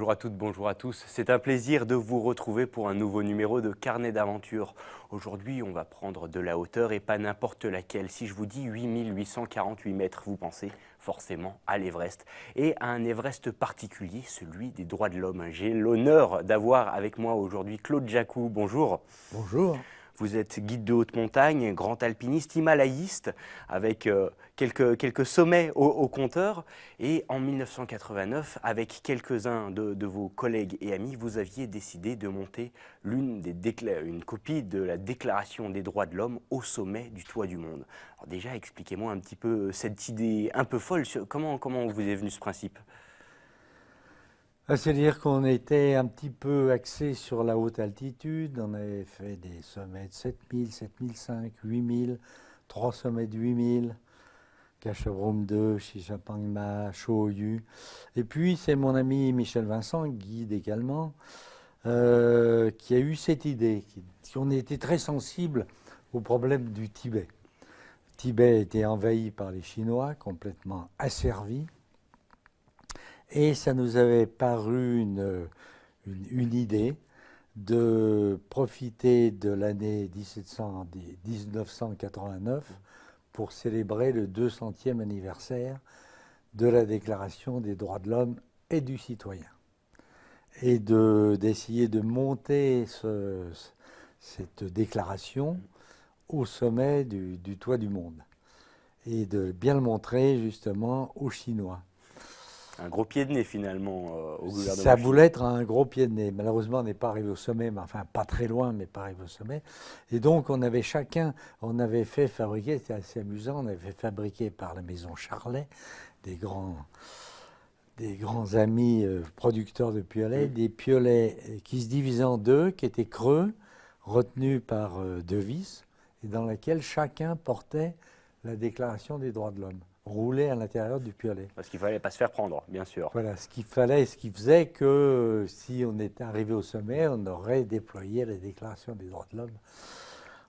Bonjour à toutes, bonjour à tous. C'est un plaisir de vous retrouver pour un nouveau numéro de Carnet d'aventure. Aujourd'hui, on va prendre de la hauteur et pas n'importe laquelle. Si je vous dis 8848 mètres, vous pensez forcément à l'Everest. Et à un Everest particulier, celui des droits de l'homme. J'ai l'honneur d'avoir avec moi aujourd'hui Claude Jacou. Bonjour. Bonjour. Vous êtes guide de haute montagne, grand alpiniste, himalayiste, avec quelques sommets au compteur. Et en 1989, avec quelques-uns de vos collègues et amis, vous aviez décidé de monter une copie de la Déclaration des droits de l'homme au sommet du toit du monde. Alors déjà, expliquez-moi un petit peu cette idée un peu folle. Comment vous est venu ce principe ? C'est-à-dire qu'on était un petit peu axé sur la haute altitude. On avait fait des sommets de 7000, 7005, 8000, 3 sommets de 8000, Kachobrum 2, Shishapangma, Shoyu. Et puis c'est mon ami Michel Vincent, guide également, qui a eu cette idée. On était très sensible au problème du Tibet. Le Tibet était envahi par les Chinois, complètement asservi. Et ça nous avait paru une idée de profiter de l'année 1989 pour célébrer le 200e anniversaire de la Déclaration des droits de l'homme et du citoyen. Et d'essayer de monter cette déclaration au sommet du toit du monde. Et de bien le montrer justement aux Chinois. Un gros pied de nez finalement au gouvernement. Ça voulait être un gros pied de nez. Malheureusement, on n'est pas arrivé au sommet, mais enfin pas très loin, mais pas arrivé au sommet. Et donc, on avait fait fabriquer, c'était assez amusant, on avait fait fabriquer par la maison Charlet, des grands amis producteurs de piolets, des piolets qui se divisaient en deux, qui étaient creux, retenus par deux vis, et dans lesquels chacun portait la Déclaration des droits de l'homme, roulée à l'intérieur du piolet. Parce qu'il ne fallait pas se faire prendre, bien sûr. Voilà, ce qu'il fallait, ce qui faisait que si on était arrivé au sommet, on aurait déployé la Déclaration des droits de l'homme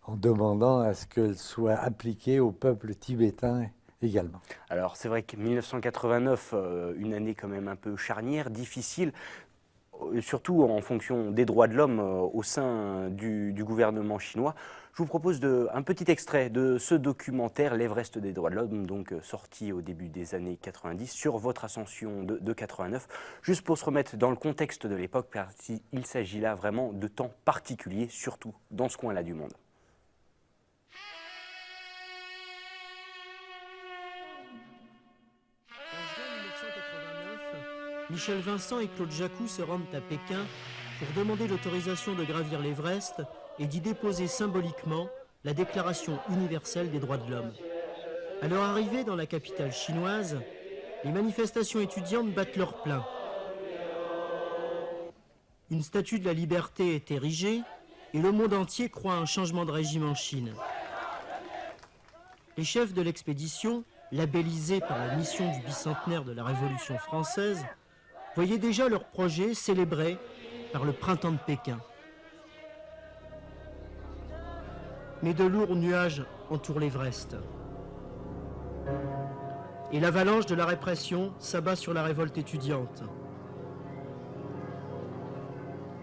en demandant à ce qu'elle soit appliquée au peuple tibétain également. Alors c'est vrai que 1989, une année quand même un peu charnière, difficile, surtout en fonction des droits de l'homme au sein du gouvernement chinois. Je vous propose un petit extrait de ce documentaire, l'Everest des droits de l'homme, donc sorti au début des années 90, sur votre ascension de 89, juste pour se remettre dans le contexte de l'époque, parce qu'il s'agit là vraiment de temps particuliers, surtout dans ce coin-là du monde. Michel Vincent et Claude Jacou se rendent à Pékin pour demander l'autorisation de gravir l'Everest et d'y déposer symboliquement la Déclaration universelle des droits de l'homme. À leur arrivée dans la capitale chinoise, les manifestations étudiantes battent leur plein. Une statue de la liberté est érigée et le monde entier croit à un changement de régime en Chine. Les chefs de l'expédition, labellisés par la mission du bicentenaire de la Révolution française, voyaient déjà leur projet célébré par le printemps de Pékin. Mais de lourds nuages entourent l'Everest. Et l'avalanche de la répression s'abat sur la révolte étudiante.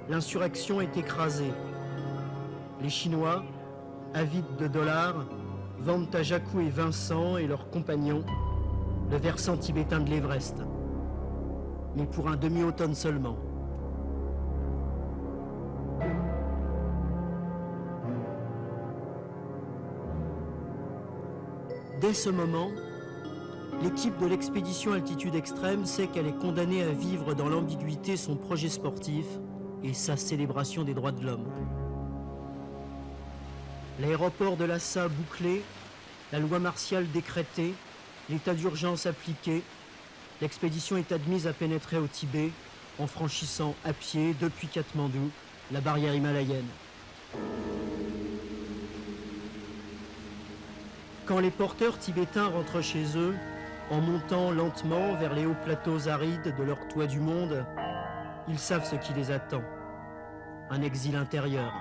L'insurrection est écrasée. Les Chinois, avides de dollars, vendent à Jacou et Vincent et leurs compagnons le versant tibétain de l'Everest. Mais pour un demi-automne seulement. Dès ce moment, l'équipe de l'expédition Altitude Extrême sait qu'elle est condamnée à vivre dans l'ambiguïté son projet sportif et sa célébration des droits de l'homme. L'aéroport de Lhasa bouclé, la loi martiale décrétée, l'état d'urgence appliqué, l'expédition est admise à pénétrer au Tibet en franchissant à pied, depuis Katmandou, la barrière himalayenne. Quand les porteurs tibétains rentrent chez eux, en montant lentement vers les hauts plateaux arides de leur toit du monde, ils savent ce qui les attend. Un exil intérieur.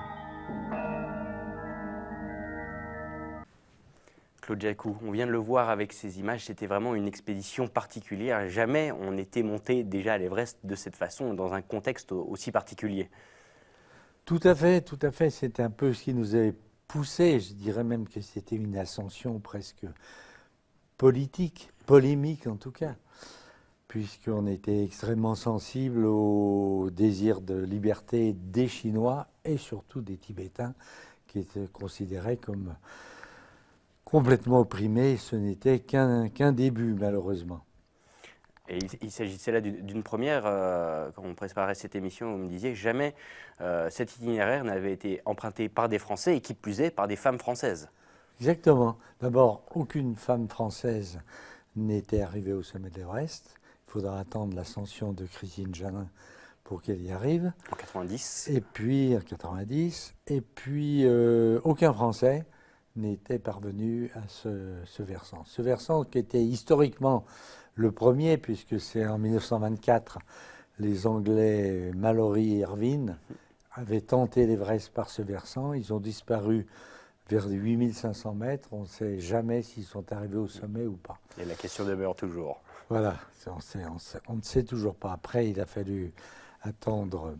Claude Jacou, on vient de le voir avec ces images, c'était vraiment une expédition particulière. Jamais on n'était monté déjà à l'Everest de cette façon, dans un contexte aussi particulier. Tout à fait, tout à fait. C'était un peu ce qui nous avait poussé. Je dirais même que c'était une ascension presque politique, polémique en tout cas, puisqu'on était extrêmement sensible au désir de liberté des Chinois et surtout des Tibétains, qui étaient considérés comme complètement opprimés. Ce n'était qu'un début, malheureusement. Et il s'agissait là d'une première, quand on préparait cette émission, vous me disiez, jamais cet itinéraire n'avait été emprunté par des Français et qui plus est par des femmes françaises. Exactement. D'abord, aucune femme française n'était arrivée au sommet de l'Everest. Il faudra attendre l'ascension de Christine Janin pour qu'elle y arrive. En 90. Et puis, en 90. Et puis, aucun Français n'était parvenu à ce versant. Ce versant qui était historiquement le premier, puisque c'est en 1924, les Anglais Mallory et Irvine avaient tenté l'Everest par ce versant. Ils ont disparu vers 8500 mètres. On ne sait jamais s'ils sont arrivés au sommet ou pas. Et la question demeure toujours. Voilà, on ne sait toujours pas. Après, il a fallu attendre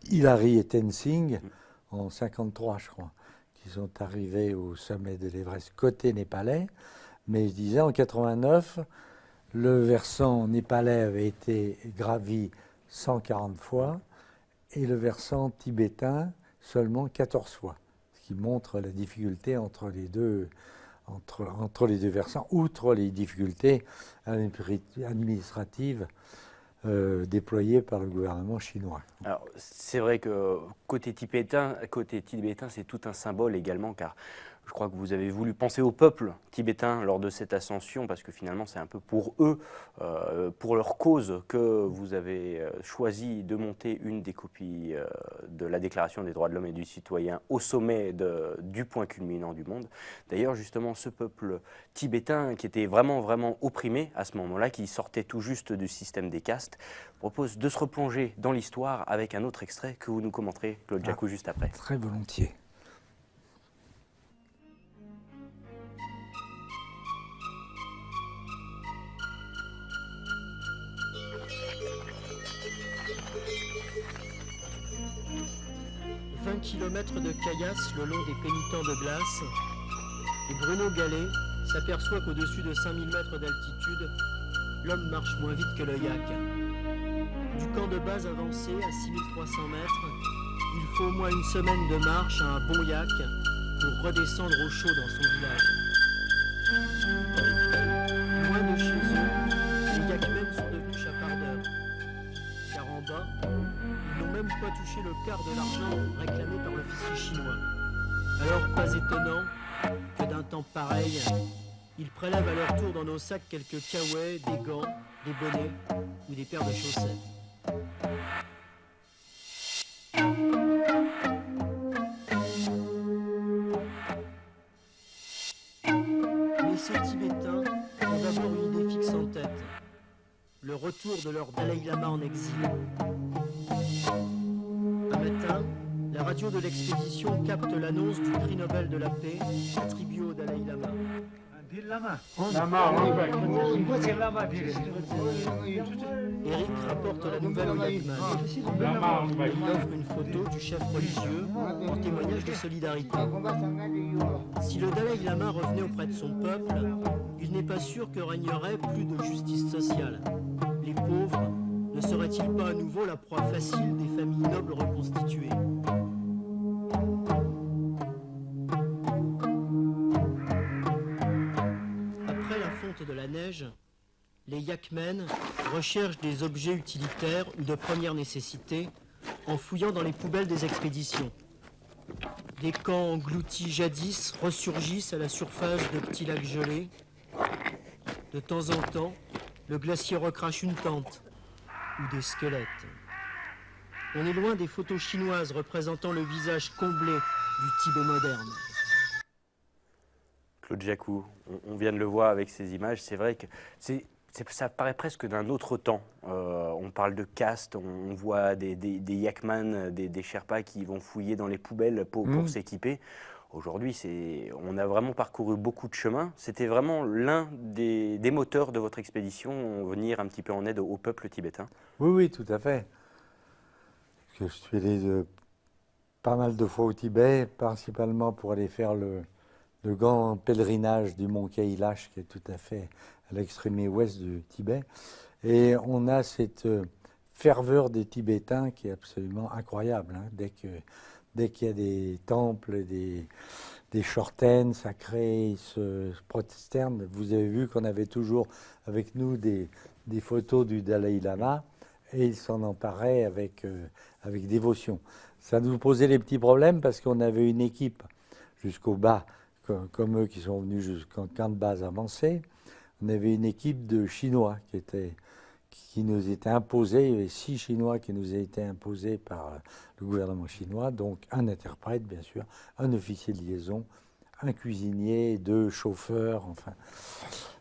Hillary et Tenzing en 53, je crois, qui sont arrivés au sommet de l'Everest côté népalais. Mais je disais, en 89, le versant népalais avait été gravi 140 fois et le versant tibétain seulement 14 fois, ce qui montre la difficulté entre les deux versants, outre les difficultés administratives déployées par le gouvernement chinois. Alors, c'est vrai que côté tibétain, c'est tout un symbole également, car je crois que vous avez voulu penser au peuple tibétain lors de cette ascension, parce que finalement, c'est un peu pour eux, pour leur cause, que vous avez choisi de monter une des copies de la Déclaration des droits de l'homme et du citoyen au sommet du point culminant du monde. D'ailleurs, justement, ce peuple tibétain qui était vraiment, vraiment opprimé à ce moment-là, qui sortait tout juste du système des castes, propose de se replonger dans l'histoire avec un autre extrait que vous nous commenterez, Claude Jacou, juste après. Très volontiers. Kilomètres de caillasse le long des pénitents de glace, et Bruno Gallet s'aperçoit qu'au-dessus de 5000 mètres d'altitude, l'homme marche moins vite que le yak. Du camp de base avancé à 6300 mètres, il faut au moins une semaine de marche à un bon yak pour redescendre au chaud dans son village. Loin de chez eux, les yakmen sont devenus chapardeurs, car en bas, ils n'ont même pas touché le quart de l'argent réclamé par l'officier chinois. Alors, pas étonnant que d'un temps pareil, ils prélèvent à leur tour dans nos sacs quelques kawaii, des gants, des bonnets ou des paires de chaussettes. Mais ces Tibétains ont d'abord une idée fixe en tête, le retour de leur Dalai Lama en exil. Un matin, la radio de l'expédition capte l'annonce du prix Nobel de la paix attribué au Dalai Lama. Eric rapporte la nouvelle au Yakman. Il offre une photo du chef religieux en témoignage de solidarité. Si le Dalai Lama revenait auprès de son peuple, il n'est pas sûr que régnerait plus de justice sociale. Les pauvres ne seraient-ils pas à nouveau la proie facile des familles nobles reconstituées ? Après la fonte de la neige, les Yakmen recherchent des objets utilitaires ou de première nécessité en fouillant dans les poubelles des expéditions. Des camps engloutis jadis ressurgissent à la surface de petits lacs gelés. De temps en temps, le glacier recrache une tente ou des squelettes. On est loin des photos chinoises représentant le visage comblé du Tibet moderne. Claude Jacou, on vient de le voir avec ces images, c'est vrai que ça paraît presque d'un autre temps. On parle de caste, on voit des Yakman, des Sherpas qui vont fouiller dans les poubelles pour s'équiper. Aujourd'hui, on a vraiment parcouru beaucoup de chemin. C'était vraiment l'un des moteurs de votre expédition, venir un petit peu en aide au peuple tibétain. Oui, oui, tout à fait. Je suis allé pas mal de fois au Tibet, principalement pour aller faire le grand pèlerinage du mont Kailash, qui est tout à fait à l'extrémité ouest du Tibet. Et on a cette ferveur des Tibétains qui est absolument incroyable. Hein. Dès qu'il y a des temples, des chortènes sacrés, ils se prosternent. Vous avez vu qu'on avait toujours avec nous des photos du Dalai Lama et ils s'en emparaient avec dévotion. Ça nous posait des petits problèmes parce qu'on avait une équipe jusqu'au bas, comme eux qui sont venus jusqu'en camp de base avancé. On avait une équipe de Chinois qui nous était imposée. Il y avait 6 Chinois qui nous étaient imposés par le gouvernement chinois, donc un interprète bien sûr, un officier de liaison, un cuisinier, 2 chauffeurs, enfin.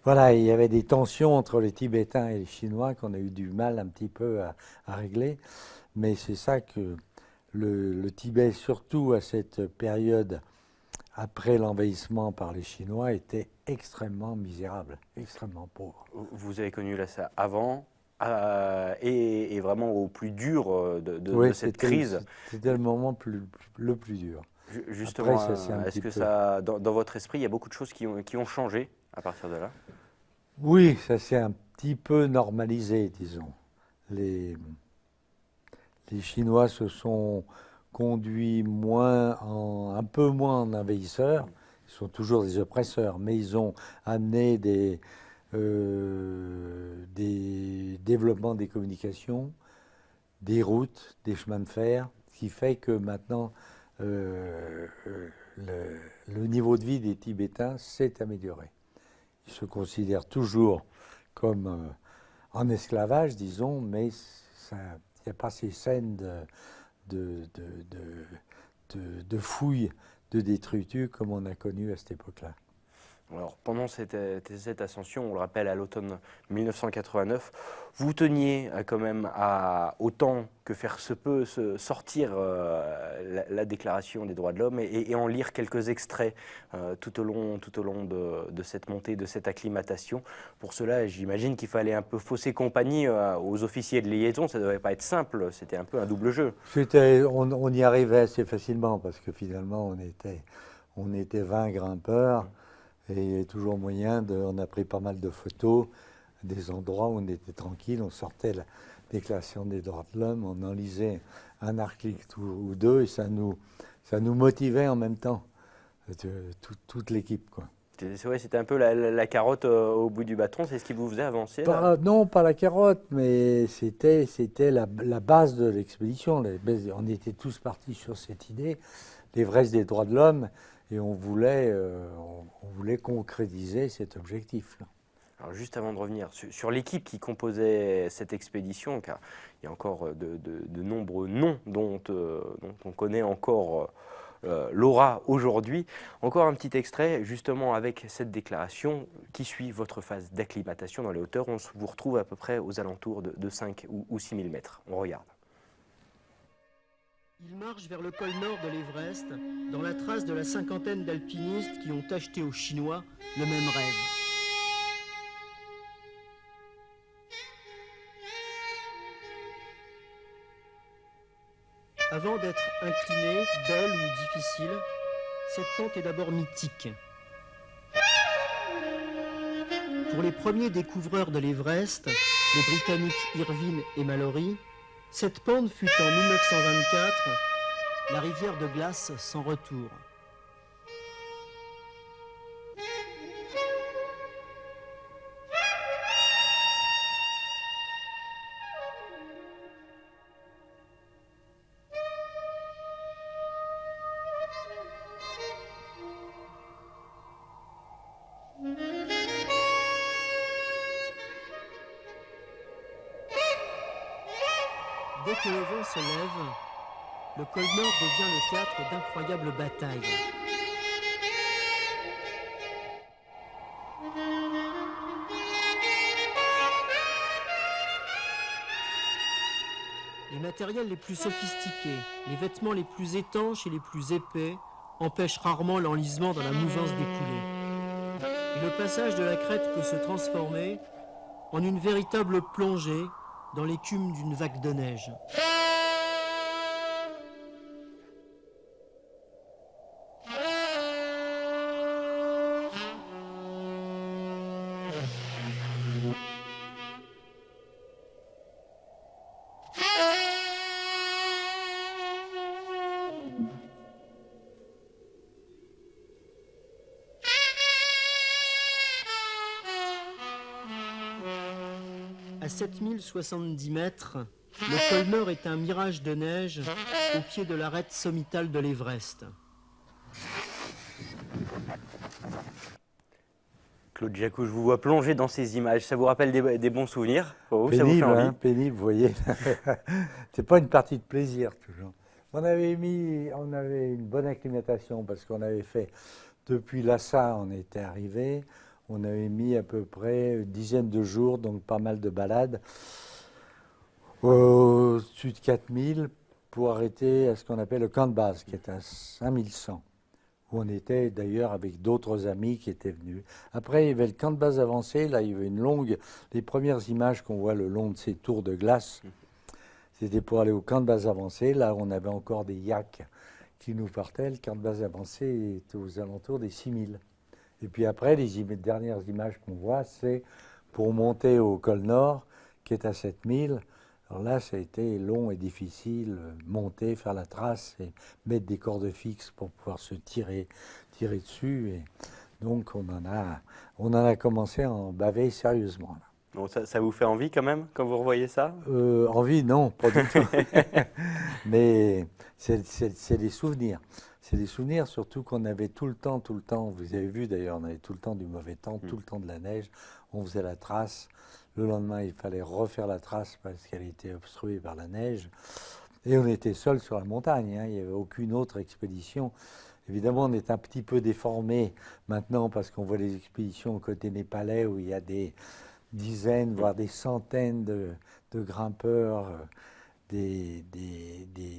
Voilà, il y avait des tensions entre les Tibétains et les Chinois qu'on a eu du mal un petit peu à régler, mais c'est ça que le Tibet, surtout à cette période après l'envahissement par les Chinois, était extrêmement misérable, extrêmement pauvre. Vous avez connu là ça avant et vraiment au plus dur Oui, de cette crise. C'était le moment le plus dur. Justement, Après, est-ce que ça, dans votre esprit, il y a beaucoup de choses qui ont changé à partir de là? Oui, ça s'est un petit peu normalisé, disons. Les Chinois se sont conduits un peu moins en envahisseurs. Ils sont toujours des oppresseurs, mais ils ont amené des développements des communications, des routes, des chemins de fer, ce qui fait que maintenant le niveau de vie des Tibétains s'est amélioré. Ils se considèrent toujours comme en esclavage, disons, mais il n'y a pas ces scènes de fouilles, de détritus comme on a connu à cette époque-là. Alors, pendant cette ascension, on le rappelle, à l'automne 1989, vous teniez quand même à, autant que faire se peut, sortir la Déclaration des droits de l'homme et en lire quelques extraits tout au long de cette montée, de cette acclimatation. Pour cela, j'imagine qu'il fallait un peu fausser compagnie aux officiers de liaison. Ça ne devait pas être simple, c'était un peu un double jeu. On y arrivait assez facilement parce que finalement, on était 20 grimpeurs. Et il y a toujours moyen on a pris pas mal de photos des endroits où on était tranquille, on sortait la Déclaration des droits de l'homme, on en lisait un article ou 2 et ça nous motivait en même temps, toute l'équipe, quoi. C'était un peu la carotte au bout du bâton, c'est ce qui vous faisait avancer Non, pas la carotte, mais c'était la base de l'expédition. On était tous partis sur cette idée, l'Everest des droits de l'homme. Et on voulait concrétiser cet objectif-là. Alors juste avant de revenir sur l'équipe qui composait cette expédition, car il y a encore de nombreux noms dont on connaît encore l'aura aujourd'hui. Encore un petit extrait, justement avec cette déclaration qui suit votre phase d'acclimatation dans les hauteurs. On vous retrouve à peu près aux alentours de 5 ou 6 000 mètres. On regarde. Il marche vers le col nord de l'Everest, dans la trace de la cinquantaine d'alpinistes qui ont acheté aux Chinois le même rêve. Avant d'être inclinée, belle ou difficile, cette pente est d'abord mythique. Pour les premiers découvreurs de l'Everest, les Britanniques Irvine et Mallory, cette pente fut en 1924 la rivière de glace sans retour. Dès que le vent se lève, le col Nord devient le théâtre d'incroyables batailles. Les matériels les plus sophistiqués, les vêtements les plus étanches et les plus épais empêche rarement l'enlisement dans la mouvance des coulées. Et le passage de la crête peut se transformer en une véritable plongée dans l'écume d'une vague de neige. À 7070 mètres, le col Nord est un mirage de neige au pied de l'arête sommitale de l'Everest. Claude Jacou, je vous vois plonger dans ces images. Ça vous rappelle des bons souvenirs pour vous? Ça vous fait Pénible, envie? hein, pénible, vous voyez. C'est pas une partie de plaisir, toujours. On avait une bonne acclimatation parce qu'on avait fait, depuis Lhasa, on était arrivé, on avait mis à peu près une dizaine de jours, donc pas mal de balades, au-dessus de 4000 pour arrêter à ce qu'on appelle le camp de base, qui est à 5100. Où on était d'ailleurs avec d'autres amis qui étaient venus. Après, il y avait le camp de base avancé, là il y avait les premières images qu'on voit le long de ces tours de glace, c'était pour aller au camp de base avancé. Là, on avait encore des yaks qui nous partaient. Le camp de base avancé était aux alentours des 6000. Et puis après, les dernières images qu'on voit, c'est pour monter au col Nord, qui est à 7000. Alors là, ça a été long et difficile, monter, faire la trace et mettre des cordes fixes pour pouvoir se tirer dessus. Et donc, on en a commencé à en baver sérieusement, là. Bon, ça vous fait envie quand même, quand vous revoyez ça? Envie, non, pas du tout. Mais c'est des souvenirs. C'est des souvenirs, surtout qu'on avait tout le temps, vous avez vu d'ailleurs, on avait tout le temps du mauvais temps, tout le temps de la neige. On faisait la trace. Le lendemain, il fallait refaire la trace parce qu'elle était obstruée par la neige. Et on était seuls sur la montagne, hein. Il n'y avait aucune autre expédition. Évidemment, on est un petit peu déformé maintenant parce qu'on voit les expéditions côté népalais où il y a des dizaines, voire des centaines de grimpeurs, des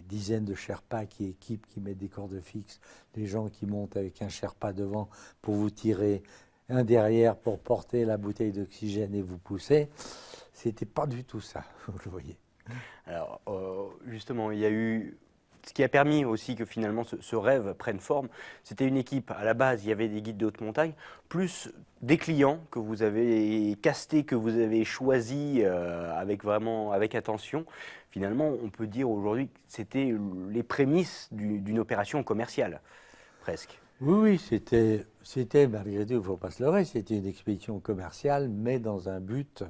dizaines de Sherpas qui équipent, qui mettent des cordes fixes, des gens qui montent avec un Sherpa devant pour vous tirer, un derrière pour porter la bouteille d'oxygène et vous pousser. C'était pas du tout ça, vous le voyez. Alors, justement, il y a eu ce qui a permis aussi que finalement ce rêve prenne forme. C'était une équipe, à la base, il y avait des guides de haute montagne, plus des clients que vous avez castés, que vous avez choisis avec attention. Finalement, on peut dire aujourd'hui que c'était les prémices d'une opération commerciale, presque. Oui, c'était malgré tout, il ne faut pas se leurrer, c'était une expédition commerciale, mais dans un but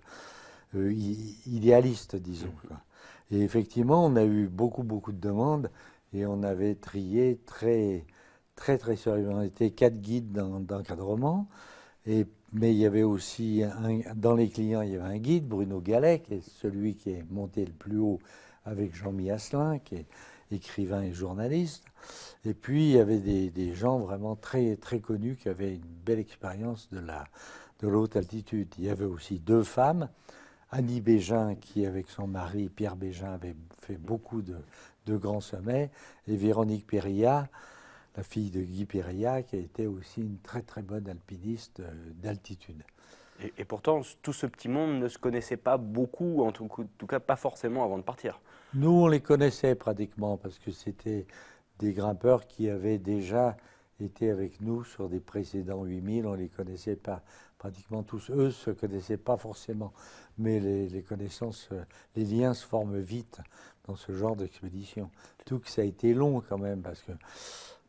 idéaliste, disons, quoi. Et effectivement, on a eu beaucoup de demandes et on avait trié très sérieusement. On était 4 guides d'encadrement, mais il y avait aussi, dans les clients, il y avait un guide, Bruno Gallet, qui est celui qui est monté le plus haut avec Jean-Mi Asselin, qui est écrivain et journaliste. Et puis, il y avait des gens vraiment très connus qui avaient une belle expérience de l'haute altitude. Il y avait aussi 2 femmes, Annie Bégin, qui avec son mari Pierre Bégin avait fait beaucoup de grands sommets, et Véronique Périllat, la fille de Guy Périllat, qui a été aussi une très bonne alpiniste d'altitude. Et pourtant, tout ce petit monde ne se connaissait pas beaucoup, en tout cas pas forcément avant de partir. Nous, on les connaissait pratiquement parce que c'était des grimpeurs qui avaient déjà été avec nous sur des précédents 8000. On les connaissait pas pratiquement tous. Eux se connaissaient pas forcément, mais les connaissances, les liens se forment vite dans ce genre d'expédition. Tout que ça a été long quand même parce que, vous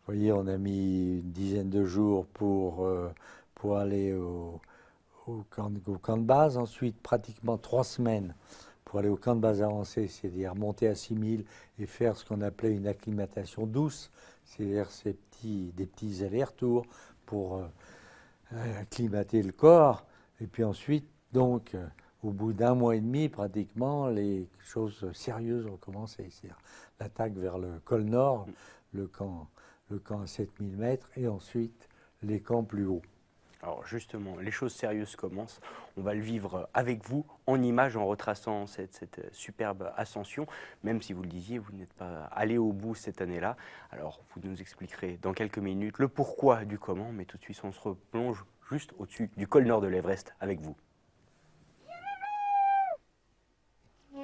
voyez, on a mis une dizaine de jours pour aller au camp de base. Ensuite, pratiquement 3 semaines pour aller au camp de base avancé, c'est-à-dire monter à 6000 et faire ce qu'on appelait une acclimatation douce, c'est-à-dire des petits allers-retours pour acclimater le corps. Et puis ensuite, donc, au bout d'1 mois et demi, pratiquement, les choses sérieuses ont commencé. C'est-à-dire l'attaque vers le col Nord, le camp à 7000 mètres, et ensuite les camps plus hauts. Alors justement, les choses sérieuses commencent. On va le vivre avec vous, en images, en retraçant cette superbe ascension. Même si vous le disiez, vous n'êtes pas allé au bout cette année-là. Alors vous nous expliquerez dans quelques minutes le pourquoi du comment, mais tout de suite on se replonge juste au-dessus du col nord de l'Everest avec vous. Non,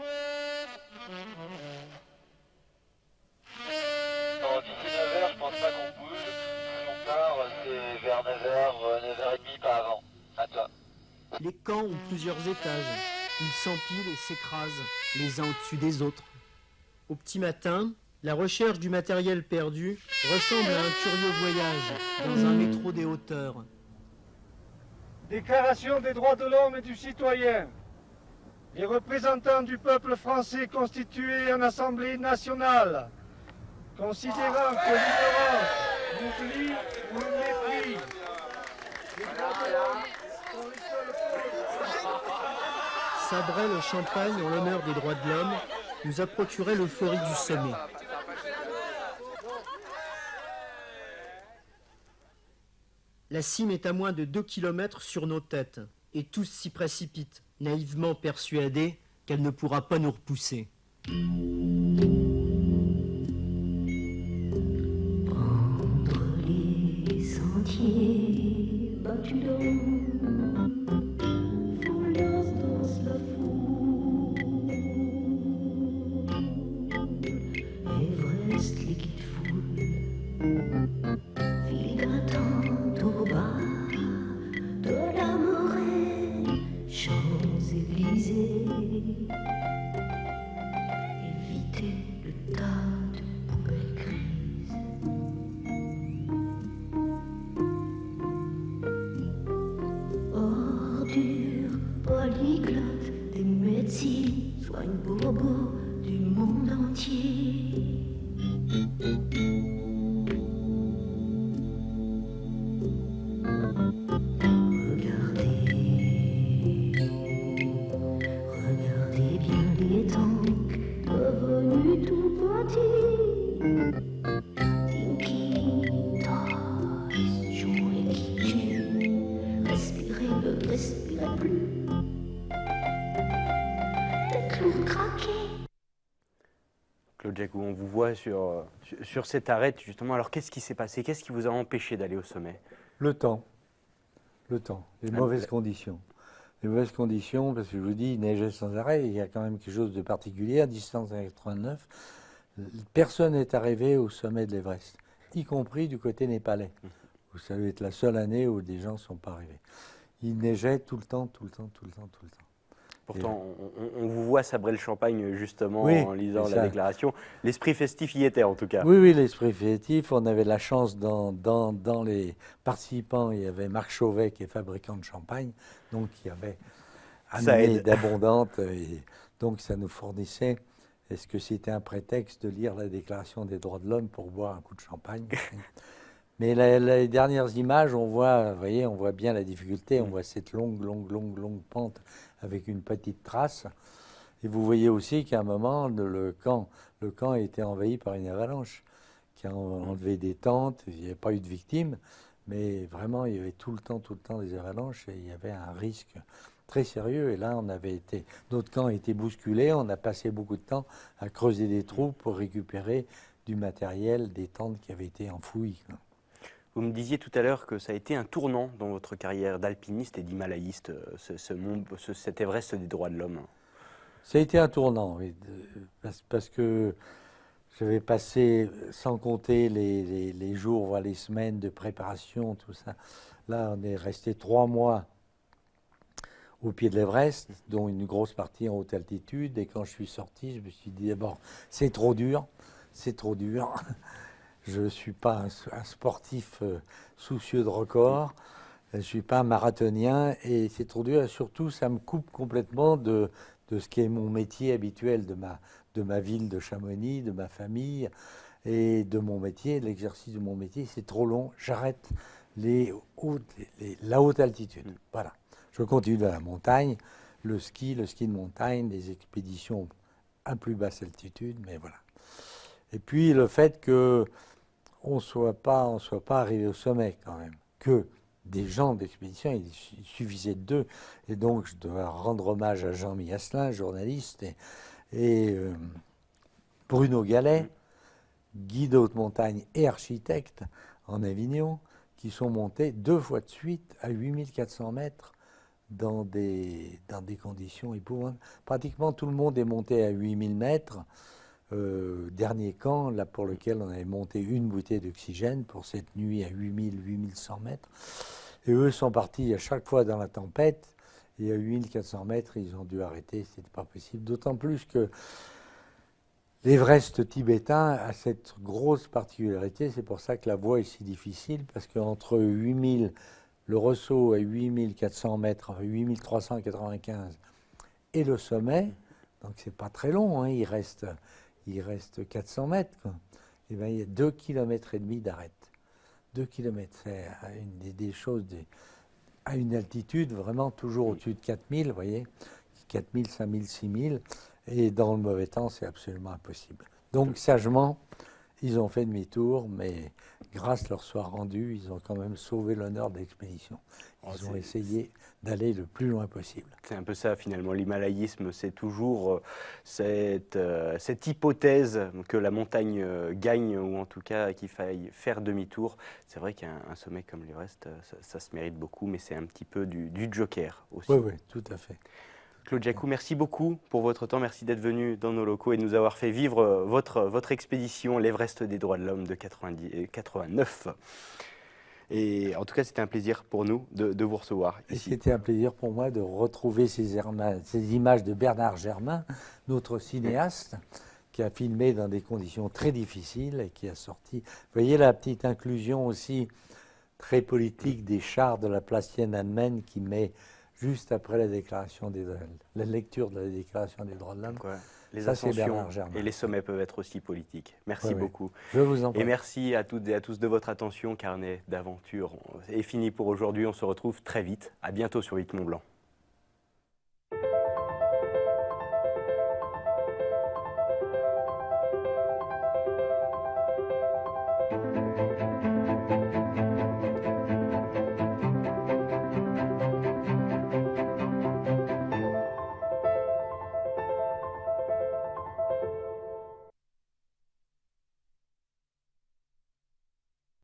d'ici 9h, je pense pas qu'on bouge. Plus on part, c'est vers 9h, 9h30, pas avant. À toi. Les camps ont plusieurs étages. Ils s'empilent et s'écrasent, les uns au-dessus des autres. Au petit matin, la recherche du matériel perdu ressemble à un curieux voyage dans un métro des hauteurs. Déclaration des droits de l'homme et du citoyen. Les représentants du peuple français constitués en Assemblée nationale, considérant que l'ignorance, l'oubli ou le mépris des droits de l'homme sont les seules causes. Sabret le champagne en l'honneur des droits de l'homme nous a procuré l'euphorie du sommet. La cime est à moins de 2 kilomètres sur nos têtes, et tous s'y précipitent, naïvement persuadés qu'elle ne pourra pas nous repousser. Prendre les sentiers battus d'homme, foulasse dans la foule. Everest liquide foule, ville d'attente au bas de la Morée, Champs-Élysées. Éviter le tas de poubelles grises. Ordures, polyglottes, des médecines soignent bobos du monde entier. Regardez bien les tanks devenus tout petits. Tinky Toys, jouets qui tuent. Respirez, ne respirez plus. Tête lourde craquée. Claude Jacou, on vous voit sur cette arête justement. Alors qu'est-ce qui s'est passé? Qu'est-ce qui vous a empêché d'aller au sommet? Le temps, les Ah, mauvaises conditions. Les mauvaises conditions, parce que je vous dis, il neigeait sans arrêt, il y a quand même quelque chose de particulier. À distance à 89, personne n'est arrivé au sommet de l'Everest, y compris du côté népalais. Vous savez, être la seule année où des gens ne sont pas arrivés. Il neigeait tout le temps. Pourtant, on vous voit sabrer le champagne justement Oui, en lisant c'est la ça. déclaration. L'esprit festif y était en tout cas. Oui, l'esprit festif. On avait la chance dans les participants, il y avait Marc Chauvet qui est fabricant de champagne, donc il y avait Ça amené aide. d'abondante, et donc ça nous fournissait. Est-ce que c'était un prétexte de lire la Déclaration des droits de l'homme pour boire un coup de champagne? Mais les dernières images, on voit, vous voyez, on voit bien la difficulté. On voit cette longue pente avec une petite trace. Et vous voyez aussi qu'à un moment, le camp a été envahi par une avalanche qui a enlevé des tentes. Il n'y avait pas eu de victimes, mais vraiment, il y avait tout le temps des avalanches et il y avait un risque très sérieux. Et là, notre camp a été bousculé. On a passé beaucoup de temps à creuser des trous pour récupérer du matériel, des tentes qui avaient été enfouies. Vous me disiez tout à l'heure que ça a été un tournant dans votre carrière d'alpiniste et d'himalayiste, cet Everest des droits de l'homme. Ça a été un tournant, oui, parce que j'avais passé, sans compter les jours, voire les semaines de préparation, tout ça. Là, on est resté 3 mois au pied de l'Everest, dont une grosse partie en haute altitude. Et quand je suis sorti, je me suis dit d'abord, c'est trop dur. Je ne suis pas un sportif soucieux de record. Je ne suis pas un marathonien et c'est trop dur. Et surtout, ça me coupe complètement de ce qui est mon métier habituel, de ma ville de Chamonix, de ma famille et de mon métier, de l'exercice de mon métier. C'est trop long. J'arrête la haute altitude. Voilà. Je continue dans la montagne, le ski de montagne, des expéditions à plus basse altitude, mais voilà. Et puis le fait qu'on ne soit pas arrivé au sommet quand même, que des gens d'expédition, il suffisait de 2. Et donc, je dois rendre hommage à Jean Miasselin, journaliste, et Bruno Gallet, guide de haute montagne et architecte en Avignon, qui sont montés 2 fois de suite à 8400 mètres dans des conditions épouvantables. Pratiquement tout le monde est monté à 8000 mètres. Dernier camp, là, pour lequel on avait monté une bouteille d'oxygène pour cette nuit à 8100 mètres. Et eux sont partis à chaque fois dans la tempête. Et à 8400 mètres, ils ont dû arrêter. C'était pas possible. D'autant plus que l'Everest tibétain a cette grosse particularité. C'est pour ça que la voie est si difficile. Parce qu'entre 8000, le ressaut à 8400 mètres, enfin 8395, et le sommet, donc c'est pas très long, hein, il reste 400 mètres, quoi. Et bien, il y a 2,5 km d'arête. 2 km, c'est des choses à une altitude vraiment toujours au-dessus de 4000, vous voyez, 4000, 5000, 6000, et dans le mauvais temps, c'est absolument impossible. Donc, sagement, ils ont fait demi-tour, mais grâce leur soit rendu, ils ont quand même sauvé l'honneur de l'expédition. Ils ont essayé d'aller le plus loin possible. C'est un peu ça finalement, l'himalayisme, c'est toujours cette hypothèse que la montagne gagne, ou en tout cas qu'il faille faire demi-tour. C'est vrai qu'un sommet comme l'Everest, ça se mérite beaucoup, mais c'est un petit peu du joker aussi. Oui, oui, tout à fait. Claude Jacou, merci beaucoup pour votre temps, merci d'être venu dans nos locaux et de nous avoir fait vivre votre expédition, l'Everest des droits de l'homme de 89. Et en tout cas, c'était un plaisir pour nous de vous recevoir ici. C'était un plaisir pour moi de retrouver ces images de Bernard Germain, notre cinéaste, qui a filmé dans des conditions très difficiles et qui a sorti... Vous voyez la petite inclusion aussi très politique des chars de la place Tiananmen qui met juste après la lecture de la déclaration des droits de l'homme. Les ascensions et les sommets peuvent être aussi politiques. Merci beaucoup. Je vous en prie. Et merci à toutes et à tous de votre attention. Carnet d'aventure est fini pour aujourd'hui. On se retrouve très vite. À bientôt sur 8 Mont Blanc.